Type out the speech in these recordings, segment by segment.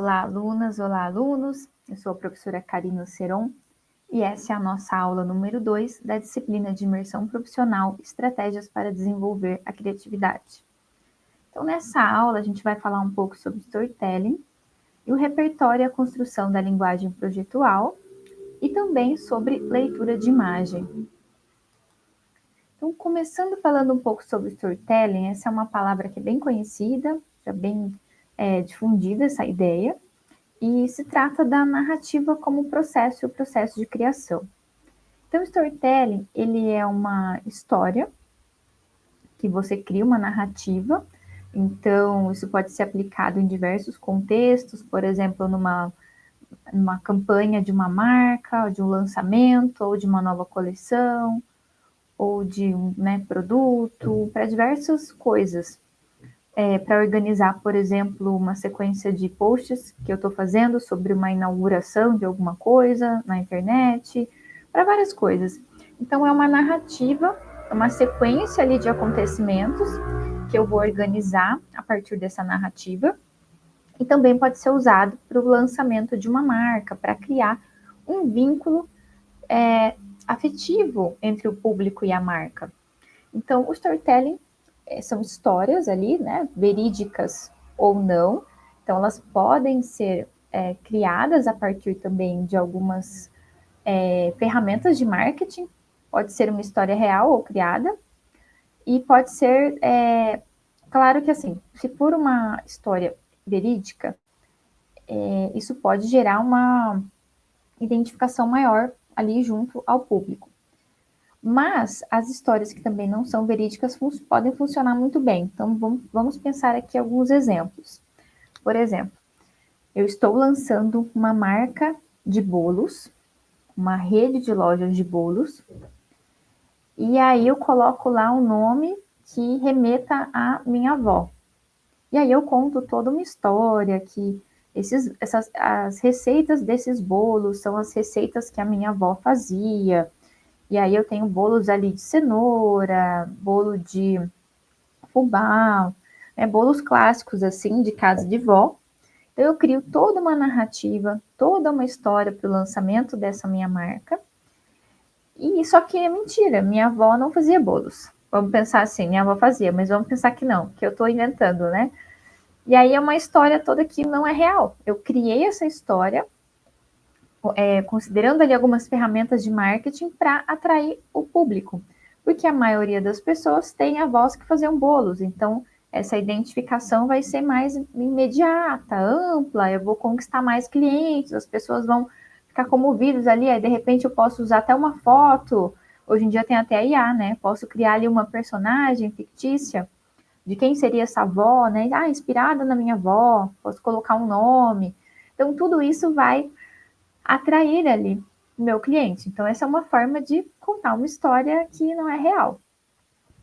Olá, alunas, olá, alunos. Eu sou a professora Karina Seron e essa é a nossa aula número 2 da disciplina de imersão profissional Estratégias para desenvolver a criatividade. Então, nessa aula, a gente vai falar um pouco sobre storytelling e o repertório e a construção da linguagem projetual e também sobre leitura de imagem. Então, começando falando um pouco sobre storytelling, essa é uma palavra que é bem conhecida, já bem difundida essa ideia, e se trata da narrativa como processo, o processo de criação. Então, o storytelling, ele é uma história que você cria uma narrativa, então isso pode ser aplicado em diversos contextos, por exemplo, numa campanha de uma marca, de um lançamento, ou de uma nova coleção, ou de um produto, para diversas coisas. Para organizar, por exemplo, uma sequência de posts que eu estou fazendo sobre uma inauguração de alguma coisa na internet, para várias coisas. Então, é uma narrativa, uma sequência ali de acontecimentos que eu vou organizar a partir dessa narrativa, e também pode ser usado para o lançamento de uma marca, para criar um vínculo afetivo entre o público e a marca. Então, o storytelling são histórias ali, né, verídicas ou não. Então, elas podem ser criadas a partir também de algumas ferramentas de marketing. Pode ser uma história real ou criada. E pode ser, claro que assim, se for uma história verídica, isso pode gerar uma identificação maior ali junto ao público. Mas as histórias que também não são verídicas podem funcionar muito bem. Então, vamos pensar aqui alguns exemplos. Por exemplo, eu estou lançando uma marca de bolos, uma rede de lojas de bolos, e aí eu coloco lá um nome que remeta à minha avó. E aí eu conto toda uma história que as receitas desses bolos são as receitas que a minha avó fazia. E aí eu tenho bolos ali de cenoura, bolo de fubá, bolos clássicos assim de casa de vó. Então eu crio toda uma narrativa, toda uma história para o lançamento dessa minha marca. E isso aqui é mentira, minha avó não fazia bolos. Vamos pensar assim, minha avó fazia, mas vamos pensar que não, que eu estou inventando, né? E aí é uma história toda que não é real. Eu criei essa história considerando ali algumas ferramentas de marketing para atrair o público, porque a maioria das pessoas tem avós que faziam bolos, então essa identificação vai ser mais imediata, ampla, eu vou conquistar mais clientes, as pessoas vão ficar comovidas ali, aí de repente eu posso usar até uma foto, hoje em dia tem até a IA, né? Posso criar ali uma personagem fictícia de quem seria essa avó, né? Ah, inspirada na minha avó, posso colocar um nome. Então, tudo isso vai atrair ali o meu cliente. Então, essa é uma forma de contar uma história que não é real.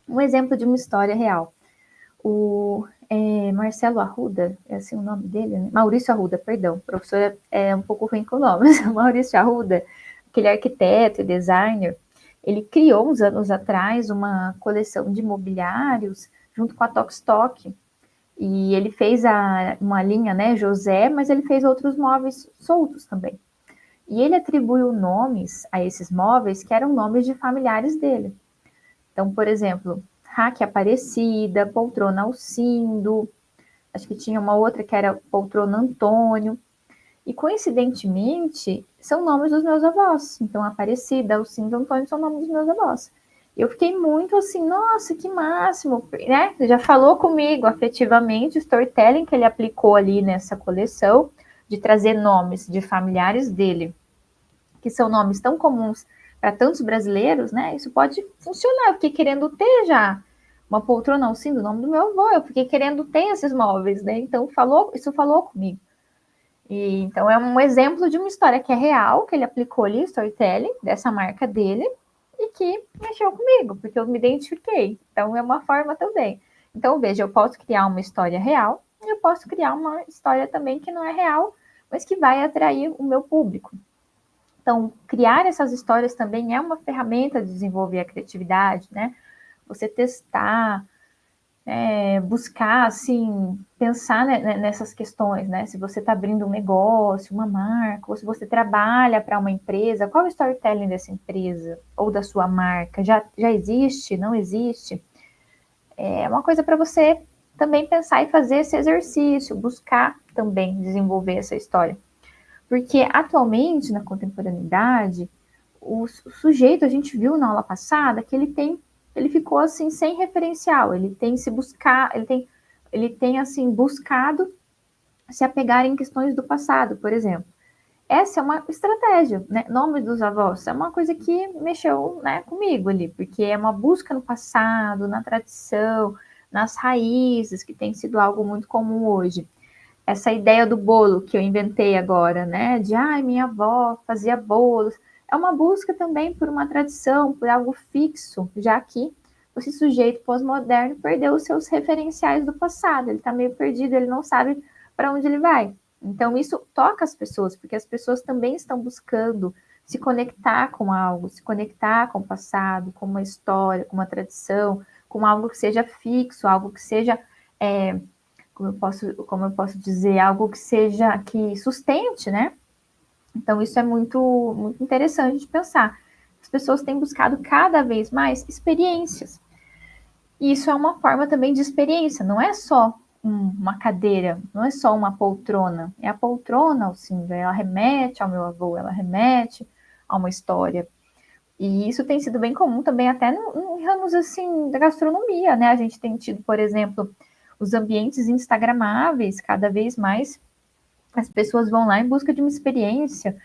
Um exemplo de uma história real. O Marcelo Arruda, é assim o nome dele, né? Maurício Arruda, perdão. O professor é um pouco ruim com nomes. Maurício Arruda, aquele arquiteto e designer, ele criou uns anos atrás uma coleção de mobiliários junto com a Tokstok. E ele fez uma linha, né, José, mas ele fez outros móveis soltos também. E ele atribuiu nomes a esses móveis que eram nomes de familiares dele. Então, por exemplo, Raque Aparecida, Poltrona Alcindo, acho que tinha uma outra que era Poltrona Antônio. E, coincidentemente, são nomes dos meus avós. Então, Aparecida, Alcindo, Antônio são nomes dos meus avós. Eu fiquei muito assim, nossa, que máximo, né? Já falou comigo afetivamente o storytelling que ele aplicou ali nessa coleção, de trazer nomes de familiares dele que são nomes tão comuns para tantos brasileiros, né? Isso pode funcionar. Eu fiquei querendo ter já uma poltrona assim do nome do meu avô. Eu fiquei querendo ter esses móveis, né? Então isso falou comigo. E, então é um exemplo de uma história que é real, que ele aplicou ali, storytelling, dessa marca dele, e que mexeu comigo, porque eu me identifiquei. Então é uma forma também. Então, veja, eu posso criar uma história real, e eu posso criar uma história também que não é real, mas que vai atrair o meu público. Então, criar essas histórias também é uma ferramenta de desenvolver a criatividade, né? Você testar, buscar, assim, pensar nessas questões, né? Se você está abrindo um negócio, uma marca, ou se você trabalha para uma empresa, qual é o storytelling dessa empresa ou da sua marca? Já existe? Não existe? É uma coisa para você também pensar e fazer esse exercício, buscar também desenvolver essa história. Porque atualmente, na contemporaneidade, o sujeito, a gente viu na aula passada, que ele ficou assim sem referencial, ele tem assim buscado se apegar em questões do passado, por exemplo. Essa é uma estratégia, né? Nome dos avós é uma coisa que mexeu, né, comigo ali, porque é uma busca no passado, na tradição, nas raízes, que tem sido algo muito comum hoje. Essa ideia do bolo que eu inventei agora, né? De minha avó fazia bolos. É uma busca também por uma tradição, por algo fixo, já que esse sujeito pós-moderno perdeu os seus referenciais do passado. Ele está meio perdido, ele não sabe para onde ele vai. Então, isso toca as pessoas, porque as pessoas também estão buscando se conectar com algo, se conectar com o passado, com uma história, com uma tradição, com algo que seja fixo, algo que seja como eu posso dizer, algo que seja, que sustente, né? Então, isso é muito interessante de pensar. As pessoas têm buscado cada vez mais experiências. E isso é uma forma também de experiência, não é só uma cadeira, não é só uma poltrona. É a poltrona, sim, ela remete ao meu avô, ela remete a uma história. E isso tem sido bem comum também até em ramos assim da gastronomia, né? A gente tem tido, por exemplo, os ambientes instagramáveis, cada vez mais as pessoas vão lá em busca de uma experiência,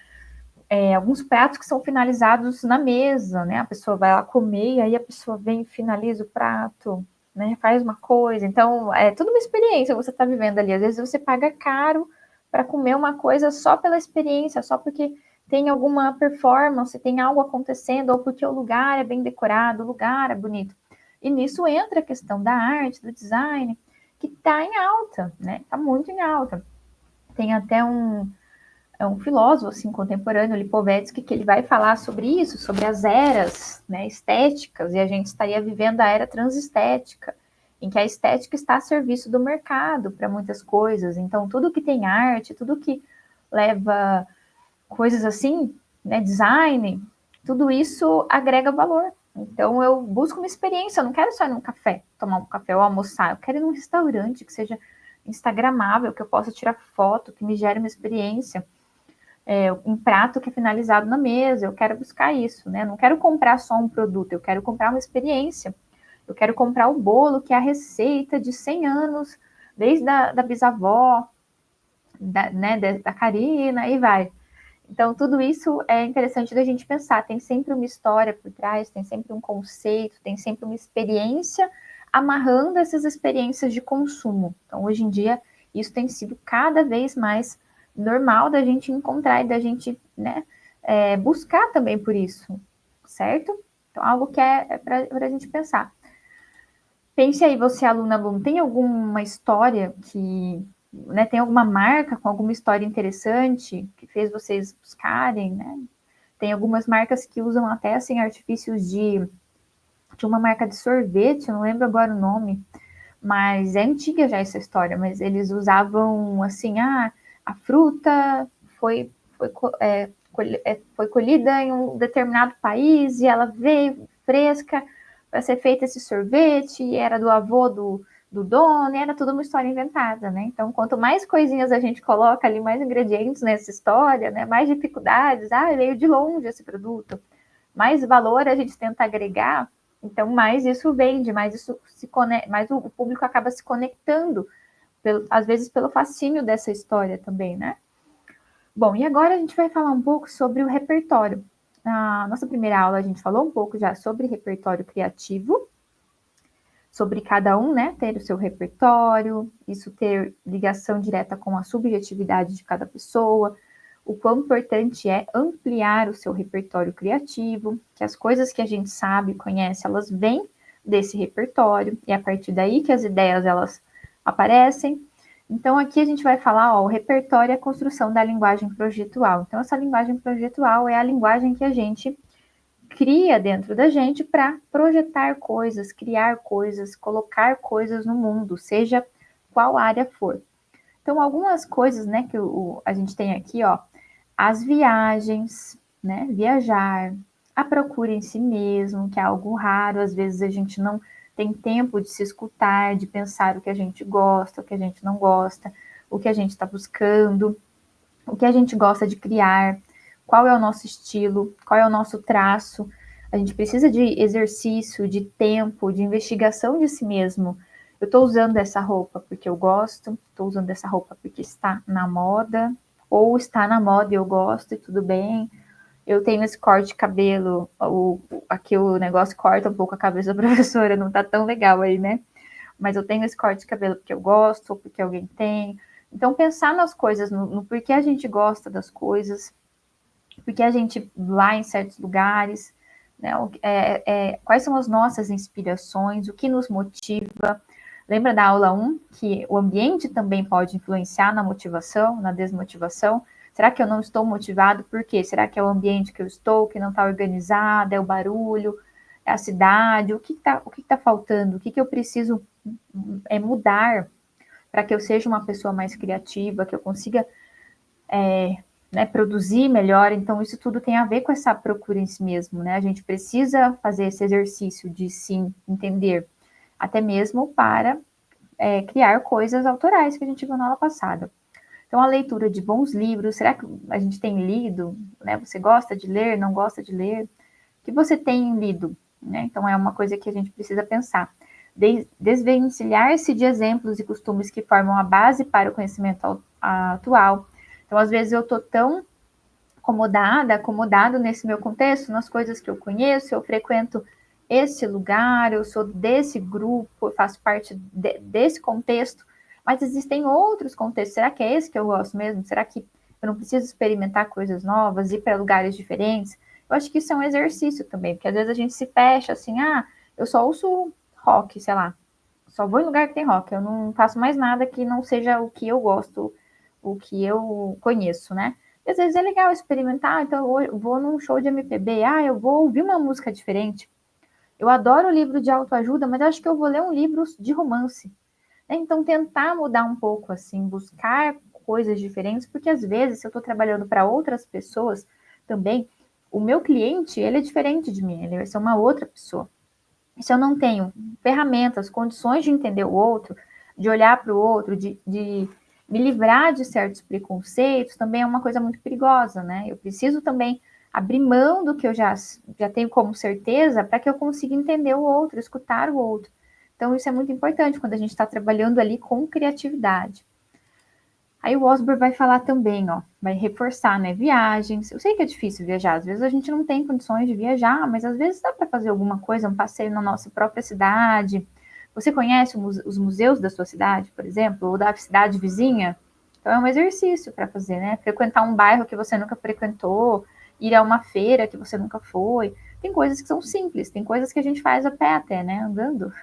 alguns pratos que são finalizados na mesa, né? A pessoa vai lá comer e aí a pessoa vem e finaliza o prato, né? Faz uma coisa. Então, é tudo uma experiência que você está vivendo ali. Às vezes você paga caro para comer uma coisa só pela experiência, só porque tem alguma performance, tem algo acontecendo, ou porque o lugar é bem decorado, o lugar é bonito. E nisso entra a questão da arte, do design, que está em alta, né? Está muito em alta. Tem até um filósofo assim, contemporâneo, Lipovetsky, que ele vai falar sobre isso, sobre as eras, né, estéticas, e a gente estaria vivendo a era transestética, em que a estética está a serviço do mercado para muitas coisas. Então, tudo que tem arte, tudo que leva coisas assim, né, design, tudo isso agrega valor. Então, eu busco uma experiência, eu não quero só ir num café, tomar um café ou almoçar, eu quero ir num restaurante que seja instagramável, que eu possa tirar foto, que me gere uma experiência, um prato que é finalizado na mesa, eu quero buscar isso, né? Não quero comprar só um produto, eu quero comprar uma experiência. Eu quero comprar o bolo, que é a receita de 100 anos, desde da bisavó, da Karina, e vai. Então, tudo isso é interessante da gente pensar. Tem sempre uma história por trás, tem sempre um conceito, tem sempre uma experiência amarrando essas experiências de consumo. Então, hoje em dia, isso tem sido cada vez mais normal da gente encontrar e da gente, né, buscar também por isso, certo? Então, algo que é para a gente pensar. Pense aí, você, aluno, tem alguma história que, né, tem alguma marca com alguma história interessante que fez vocês buscarem, né? Tem algumas marcas que usam até, assim, artifícios de uma marca de sorvete, eu não lembro agora o nome, mas é antiga já essa história, mas eles usavam, assim, a fruta foi, foi colhida em um determinado país e ela veio fresca para ser feito esse sorvete, e era do avô do dono, e era tudo uma história inventada, né? Então, quanto mais coisinhas a gente coloca ali, mais ingredientes nessa história, né? Mais dificuldades, veio de longe esse produto, mais valor a gente tenta agregar, então mais isso vende, mais isso mais o público acaba se conectando, às vezes pelo fascínio dessa história também, né? Bom, e agora a gente vai falar um pouco sobre o repertório. Na nossa primeira aula, a gente falou um pouco já sobre repertório criativo, sobre cada um, né, ter o seu repertório, isso ter ligação direta com a subjetividade de cada pessoa, o quão importante é ampliar o seu repertório criativo, que as coisas que a gente sabe, conhece, elas vêm desse repertório, e é a partir daí que as ideias, elas aparecem. Então, aqui a gente vai falar, o repertório é a construção da linguagem projetual. Então, essa linguagem projetual é a linguagem que a gente cria dentro da gente para projetar coisas, criar coisas, colocar coisas no mundo, seja qual área for. Então, algumas coisas, né, que a gente tem aqui, ó, as viagens, né, viajar, a procura em si mesmo, que é algo raro, às vezes a gente não tem tempo de se escutar, de pensar o que a gente gosta, o que a gente não gosta, o que a gente está buscando, o que a gente gosta de criar, qual é o nosso estilo, qual é o nosso traço. A gente precisa de exercício, de tempo, de investigação de si mesmo. Eu estou usando essa roupa porque eu gosto, estou usando essa roupa porque está na moda, ou está na moda e eu gosto e tudo bem. Eu tenho esse corte de cabelo, aqui o negócio corta um pouco a cabeça da professora, não tá tão legal aí, né? Mas eu tenho esse corte de cabelo porque eu gosto, ou porque alguém tem. Então, pensar nas coisas, no porquê a gente gosta das coisas, porque a gente vai em certos lugares, né? Quais são as nossas inspirações, o que nos motiva. Lembra da aula 1, que o ambiente também pode influenciar na motivação, na desmotivação? Será que eu não estou motivado? Por quê? Será que é o ambiente que eu estou, que não está organizado, é o barulho, é a cidade? O que está faltando? O que eu preciso mudar para que eu seja uma pessoa mais criativa, que eu consiga né, produzir melhor? Então, isso tudo tem a ver com essa procura em si mesmo, né? A gente precisa fazer esse exercício de se entender, até mesmo para criar coisas autorais que a gente viu na aula passada. Então, a leitura de bons livros, será que a gente tem lido? Né? Você gosta de ler, não gosta de ler? O que você tem lido? Né? Então, é uma coisa que a gente precisa pensar. Desvencilhar-se de exemplos e costumes que formam a base para o conhecimento atual. Então, às vezes, eu estou tão acomodado nesse meu contexto, nas coisas que eu conheço, eu frequento esse lugar, eu sou desse grupo, eu faço parte desse contexto, mas existem outros contextos. Será que é esse que eu gosto mesmo? Será que eu não preciso experimentar coisas novas, ir para lugares diferentes? Eu acho que isso é um exercício também, porque às vezes a gente se fecha assim, eu só ouço rock, sei lá, só vou em lugar que tem rock, eu não faço mais nada que não seja o que eu gosto, o que eu conheço, né? E às vezes é legal experimentar, então eu vou num show de MPB, eu vou ouvir uma música diferente. Eu adoro livro de autoajuda, mas acho que eu vou ler um livro de romance. Então, tentar mudar um pouco, assim, buscar coisas diferentes, porque às vezes, se eu estou trabalhando para outras pessoas também, o meu cliente, ele é diferente de mim, ele vai ser uma outra pessoa. E se eu não tenho ferramentas, condições de entender o outro, de olhar para o outro, de me livrar de certos preconceitos, também é uma coisa muito perigosa, né? Eu preciso também abrir mão do que eu já tenho como certeza para que eu consiga entender o outro, escutar o outro. Então, isso é muito importante quando a gente está trabalhando ali com criatividade. Aí o Osborne vai falar também, ó, vai reforçar, né, viagens. Eu sei que é difícil viajar, às vezes a gente não tem condições de viajar, mas às vezes dá para fazer alguma coisa, um passeio na nossa própria cidade. Você conhece os museus da sua cidade, por exemplo, ou da cidade vizinha? Então é um exercício para fazer, né? Frequentar um bairro que você nunca frequentou, ir a uma feira que você nunca foi. Tem coisas que são simples, tem coisas que a gente faz a pé até, né, andando.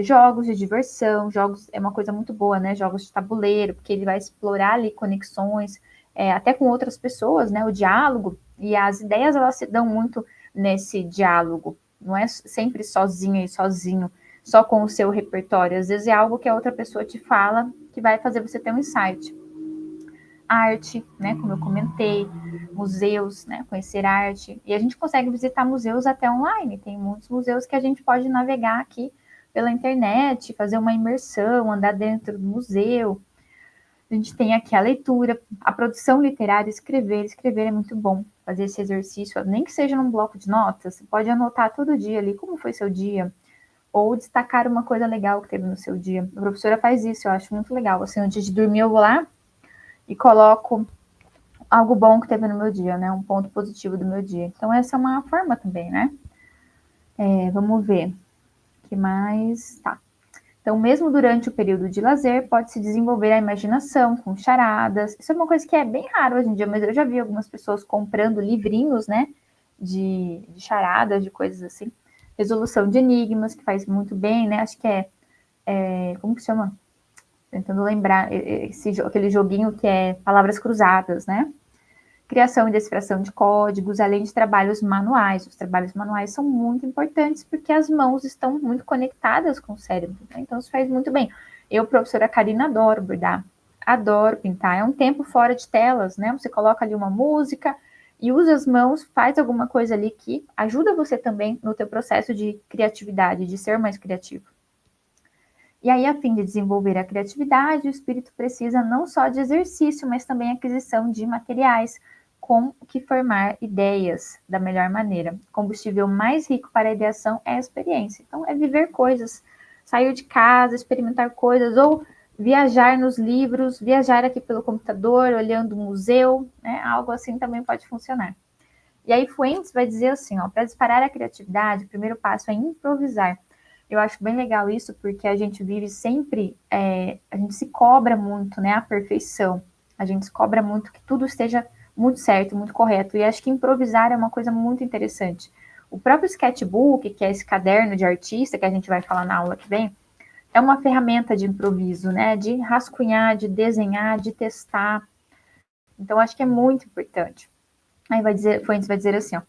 Jogos de diversão, jogos é uma coisa muito boa, né? Jogos de tabuleiro, porque ele vai explorar ali conexões, até com outras pessoas, né? O diálogo e as ideias, elas se dão muito nesse diálogo. Não é sempre sozinha e sozinho, só com o seu repertório. Às vezes é algo que a outra pessoa te fala que vai fazer você ter um insight. Arte, né? Como eu comentei, museus, né? Conhecer arte. E a gente consegue visitar museus até online. Tem muitos museus que a gente pode navegar aqui pela internet, fazer uma imersão, andar dentro do museu. A gente tem aqui a leitura, a produção literária, escrever. Escrever é muito bom, fazer esse exercício, nem que seja num bloco de notas. Você pode anotar todo dia ali como foi seu dia, ou destacar uma coisa legal que teve no seu dia. A professora faz isso, eu acho muito legal. Assim, antes de dormir, eu vou lá e coloco algo bom que teve no meu dia, né? Um ponto positivo do meu dia. Então, essa é uma forma também, né? Vamos ver. O que mais? Tá. Então, mesmo durante o período de lazer, pode-se desenvolver a imaginação com charadas. Isso é uma coisa que é bem raro hoje em dia, mas eu já vi algumas pessoas comprando livrinhos, né? De charadas, de coisas assim. Resolução de enigmas, que faz muito bem, né? Acho que como que chama? Tentando lembrar, aquele joguinho que é palavras cruzadas, né? criação e decifração de códigos, além de trabalhos manuais. Os trabalhos manuais são muito importantes porque as mãos estão muito conectadas com o cérebro, né? Então isso faz muito bem. Eu, professora Karina, adoro bordar, adoro pintar. É um tempo fora de telas, né? Você coloca ali uma música e usa as mãos, faz alguma coisa ali que ajuda você também no teu processo de criatividade, de ser mais criativo. E aí, a fim de desenvolver a criatividade, o espírito precisa não só de exercício, mas também aquisição de materiais com que formar ideias da melhor maneira. O combustível mais rico para a ideação é a experiência. Então, é viver coisas, sair de casa, experimentar coisas, ou viajar nos livros, viajar aqui pelo computador, olhando o museu, né? Algo assim também pode funcionar. E aí, Fuentes vai dizer assim, ó, para disparar a criatividade, o primeiro passo é improvisar. Eu acho bem legal isso, porque a gente vive sempre, a gente se cobra muito, né, a perfeição. A gente se cobra muito que tudo esteja muito certo, muito correto. E acho que improvisar é uma coisa muito interessante. O próprio sketchbook, que é esse caderno de artista, que a gente vai falar na aula que vem, é uma ferramenta de improviso, né, de rascunhar, de desenhar, de testar. Então, acho que é muito importante. Aí Fuentes vai dizer assim, ó,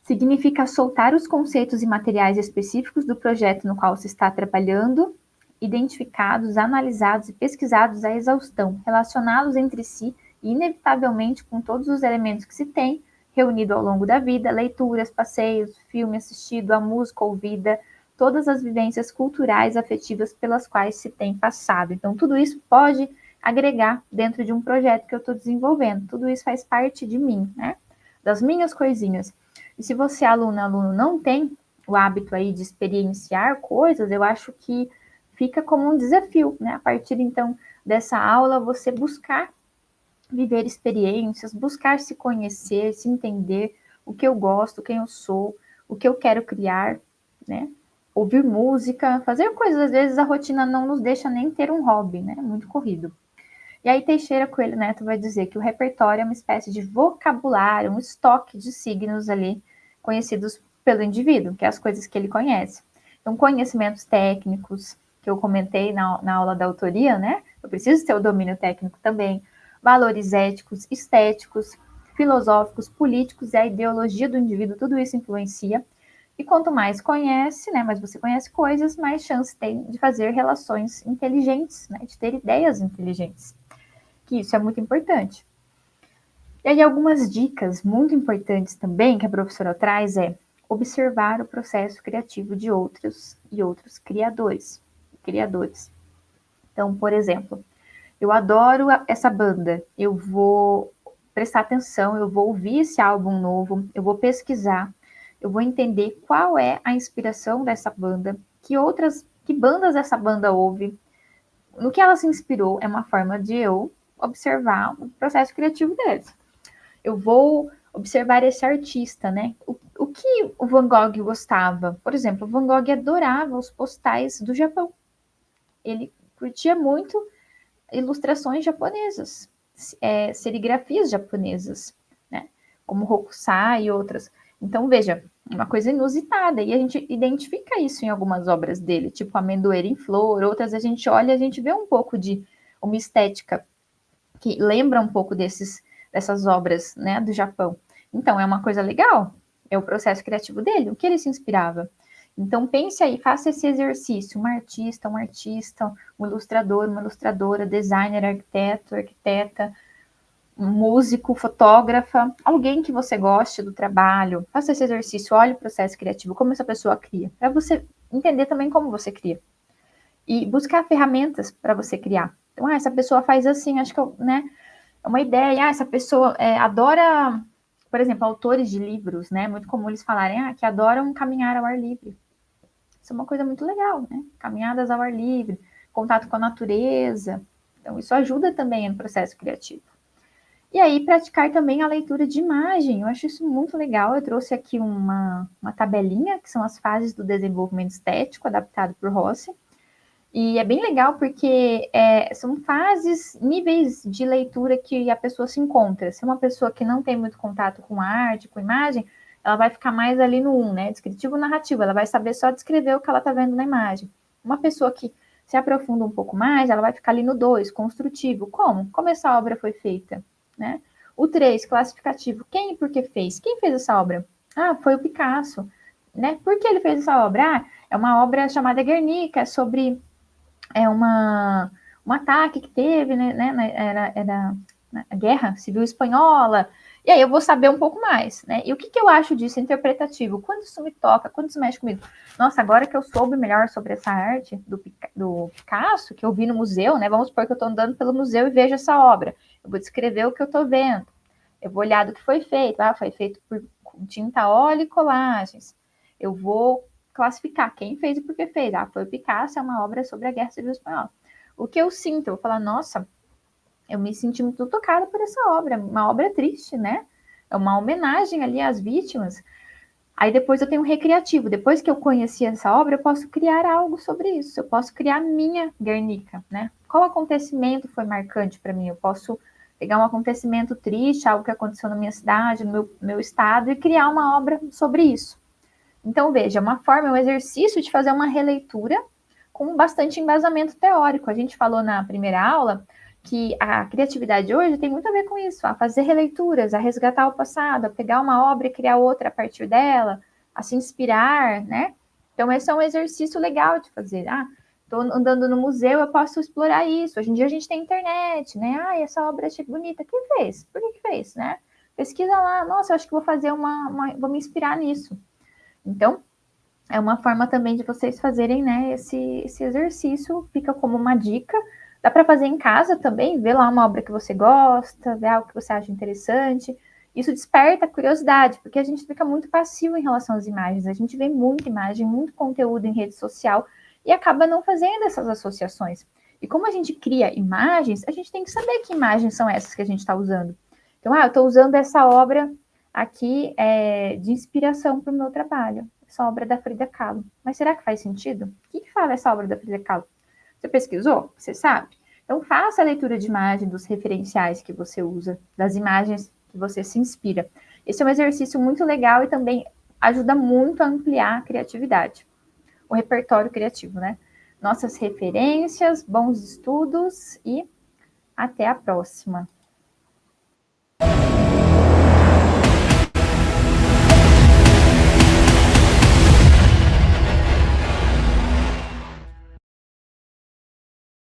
significa soltar os conceitos e materiais específicos do projeto no qual se está trabalhando, identificados, analisados e pesquisados à exaustão, relacioná-los entre si e, inevitavelmente, com todos os elementos que se tem, reunido ao longo da vida, leituras, passeios, filme assistido, a música ouvida, todas as vivências culturais, afetivas pelas quais se tem passado. Então, tudo isso pode agregar dentro de um projeto que eu estou desenvolvendo. Tudo isso faz parte de mim, né? Das minhas coisinhas. E se você, aluno, não tem o hábito aí de experienciar coisas, eu acho que fica como um desafio, né? A partir, então, dessa aula, você buscar viver experiências, buscar se conhecer, se entender o que eu gosto, quem eu sou, o que eu quero criar, né? Ouvir música, fazer coisas. Às vezes a rotina não nos deixa nem ter um hobby, né? Muito corrido. E aí Teixeira Coelho Neto vai dizer que o repertório é uma espécie de vocabulário, um estoque de signos ali conhecidos pelo indivíduo, que é as coisas que ele conhece. Então, conhecimentos técnicos, que eu comentei na aula da autoria, né? Eu preciso ter o domínio técnico também. Valores éticos, estéticos, filosóficos, políticos e a ideologia do indivíduo, tudo isso influencia. E quanto mais conhece, né, mais você conhece coisas, mais chance tem de fazer relações inteligentes, né, de ter ideias inteligentes. Que isso é muito importante. E aí algumas dicas muito importantes também que a professora traz é observar o processo criativo de outros criadores. Então, por exemplo, eu adoro essa banda, eu vou prestar atenção, eu vou ouvir esse álbum novo, eu vou pesquisar, eu vou entender qual é a inspiração dessa banda, que bandas essa banda ouve, no que ela se inspirou, é uma forma de eu observar o processo criativo deles. Eu vou observar esse artista, né? O que o Van Gogh gostava? Por exemplo, o Van Gogh adorava os postais do Japão. Ele curtia muito ilustrações japonesas, serigrafias japonesas, né? Como Hokusai e outras. Então, veja, uma coisa inusitada. E a gente identifica isso em algumas obras dele, tipo Amendoeira em Flor, outras a gente olha e a gente vê um pouco de uma estética que lembra um pouco dessas obras, né, do Japão. Então, é uma coisa legal, é o processo criativo dele, o que ele se inspirava. Então, pense aí, faça esse exercício, um artista, um ilustrador, uma ilustradora, designer, arquiteto, arquiteta, um músico, fotógrafa, alguém que você goste do trabalho, faça esse exercício, olhe o processo criativo, como essa pessoa cria, para você entender também como você cria. E buscar ferramentas para você criar. Então, essa pessoa faz assim, acho que eu, né, uma ideia, essa pessoa adora, por exemplo, autores de livros, né? Muito comum eles falarem que adoram caminhar ao ar livre. Isso é uma coisa muito legal, né? Caminhadas ao ar livre, contato com a natureza. Então, isso ajuda também no processo criativo. E aí, praticar também a leitura de imagem. Eu acho isso muito legal. Eu trouxe aqui uma tabelinha, que são as fases do desenvolvimento estético, adaptado por Rossi. E é bem legal porque são fases, níveis de leitura que a pessoa se encontra. Se é uma pessoa que não tem muito contato com arte, com imagem, ela vai ficar mais ali no 1, né? Descritivo narrativo, ela vai saber só descrever o que ela está vendo na imagem. Uma pessoa que se aprofunda um pouco mais, ela vai ficar ali no 2, construtivo. Como? Como essa obra foi feita, né? O 3, classificativo. Quem e por que fez? Quem fez essa obra? Ah, foi o Picasso. Né? Por que ele fez essa obra? Ah, é uma obra chamada Guernica, é sobre um ataque que teve, né? Era a Guerra Civil Espanhola. E aí eu vou saber um pouco mais, né? E o que eu acho disso interpretativo? Quando isso me toca, quando isso mexe comigo? Nossa, agora que eu soube melhor sobre essa arte do Picasso, que eu vi no museu, né? Vamos supor que eu estou andando pelo museu e vejo essa obra. Eu vou descrever o que eu estou vendo. Eu vou olhar do que foi feito. Ah, foi feito por tinta óleo e colagens. Eu vou classificar quem fez e por que fez. Ah, foi o Picasso, é uma obra sobre a Guerra Civil Espanhola. O que eu sinto? Eu vou falar, nossa, eu me senti muito tocada por essa obra, uma obra triste, né? É uma homenagem ali às vítimas. Aí depois eu tenho um recreativo. Depois que eu conheci essa obra, eu posso criar algo sobre isso. Eu posso criar minha Guernica, né? Qual acontecimento foi marcante para mim? Eu posso pegar um acontecimento triste, algo que aconteceu na minha cidade, no meu estado, e criar uma obra sobre isso. Então, veja, uma forma, um exercício de fazer uma releitura com bastante embasamento teórico. A gente falou na primeira aula que a criatividade hoje tem muito a ver com isso, a fazer releituras, a resgatar o passado, a pegar uma obra e criar outra a partir dela, a se inspirar, né? Então, esse é um exercício legal de fazer. Ah, estou andando no museu, eu posso explorar isso. Hoje em dia a gente tem internet, né? Ah, essa obra achei bonita. Quem fez? Por que fez, né? Pesquisa lá. Nossa, eu acho que vou fazer vou me inspirar nisso. Então, é uma forma também de vocês fazerem, né, esse exercício, fica como uma dica. Dá para fazer em casa também, ver lá uma obra que você gosta, ver algo que você acha interessante. Isso desperta a curiosidade, porque a gente fica muito passivo em relação às imagens. A gente vê muita imagem, muito conteúdo em rede social e acaba não fazendo essas associações. E como a gente cria imagens, a gente tem que saber que imagens são essas que a gente está usando. Então, eu estou usando essa obra aqui de inspiração para o meu trabalho. Essa obra da Frida Kahlo. Mas será que faz sentido? O que fala essa obra da Frida Kahlo? Você pesquisou? Você sabe? Então, faça a leitura de imagem dos referenciais que você usa, das imagens que você se inspira. Esse é um exercício muito legal e também ajuda muito a ampliar a criatividade, o repertório criativo, né? Nossas referências, bons estudos e até a próxima.